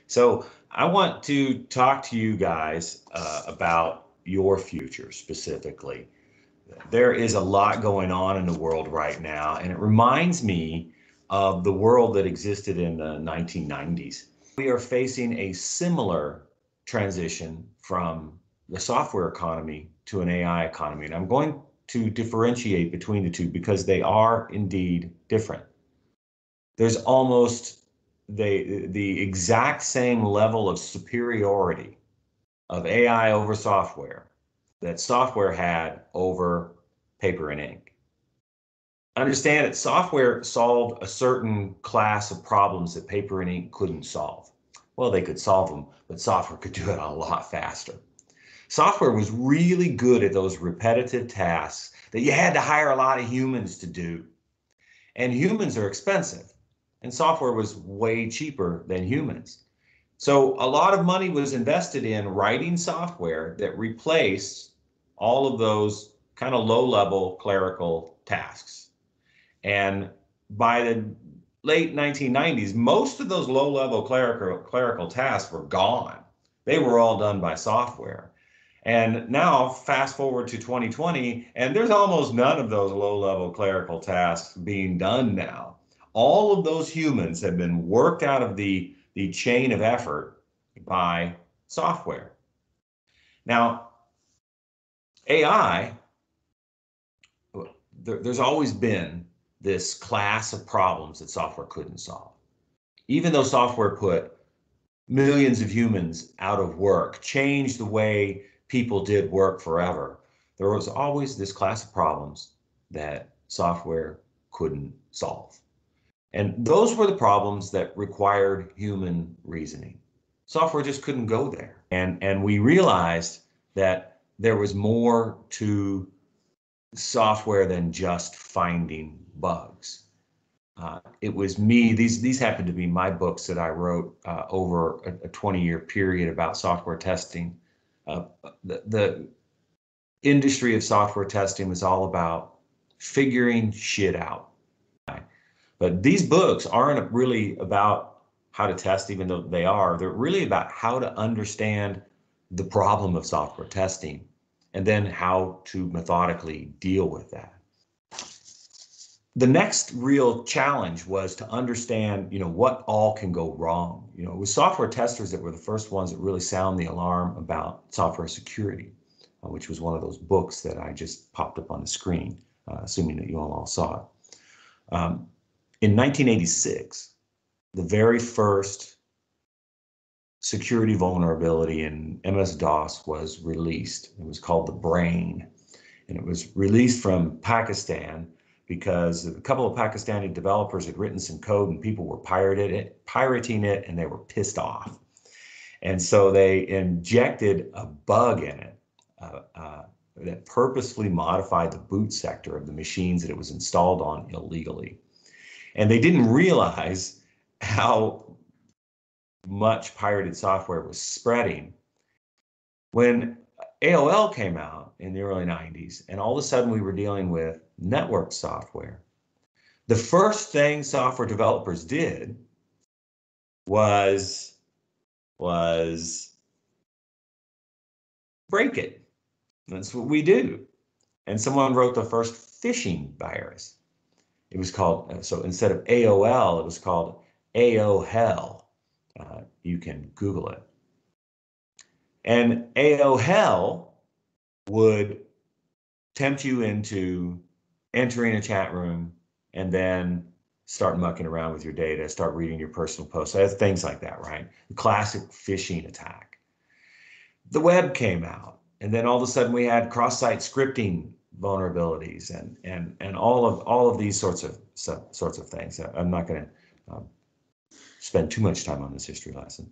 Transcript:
So I want to talk to you guys about your future specifically. There is a lot going on in the world right now, and it reminds me of the world that existed in the 1990s. We are facing a similar transition from the software economy to an AI economy, and I'm going to differentiate between the two because they are indeed different. There's almost the exact same level of superiority of AI over software that software had over paper and ink. Understand that software solved a certain class of problems that paper and ink couldn't solve. Well, they could solve them, but software could do it a lot faster. Software was really good at those repetitive tasks that you had to hire a lot of humans to do. And humans are expensive, and software was way cheaper than humans. So a lot of money was invested in writing software that replaced all of those kind of low-level clerical tasks. And by the late 1990s, most of those low-level clerical tasks were gone. They were all done by software. And now, fast forward to 2020, and there's almost none of those low-level clerical tasks being done now. All of those humans have been worked out of the chain of effort by software. Now, AI, there's always been this class of problems that software couldn't solve. Even though software put millions of humans out of work, changed the way people did work forever, there was always this class of problems that software couldn't solve. And those were the problems that required human reasoning. Software just couldn't go there. And we realized that there was more to software than just finding bugs. It was me, these happened to be my books that I wrote over a 20-year period about software testing. The industry of software testing was all about figuring shit out. But these books aren't really about how to test, even though they are. They're really about how to understand the problem of software testing and then how to methodically deal with that. The next real challenge was to understand, what all can go wrong. It was software testers that were the first ones that really sound the alarm about software security, which was one of those books that I just popped up on the screen, assuming that you all saw it. In 1986, the very first security vulnerability in MS-DOS was released. It was called the Brain, and it was released from Pakistan because a couple of Pakistani developers had written some code and people were pirating it, and they were pissed off. And so they injected a bug in it that purposefully modified the boot sector of the machines that it was installed on illegally. And they didn't realize how much pirated software was spreading when AOL came out in the early 90s, and all of a sudden we were dealing with network software. The first thing software developers did was break it. That's what we do. And someone wrote the first phishing virus. It was called, so instead of AOL, it was called AOHEL. You can Google it. And AOHEL would tempt you into entering a chat room and then start mucking around with your data, start reading your personal posts, things like that, right? The classic phishing attack. The web came out, and then all of a sudden we had cross-site scripting vulnerabilities and all of these sorts of things. I'm not going to spend too much time on this history lesson.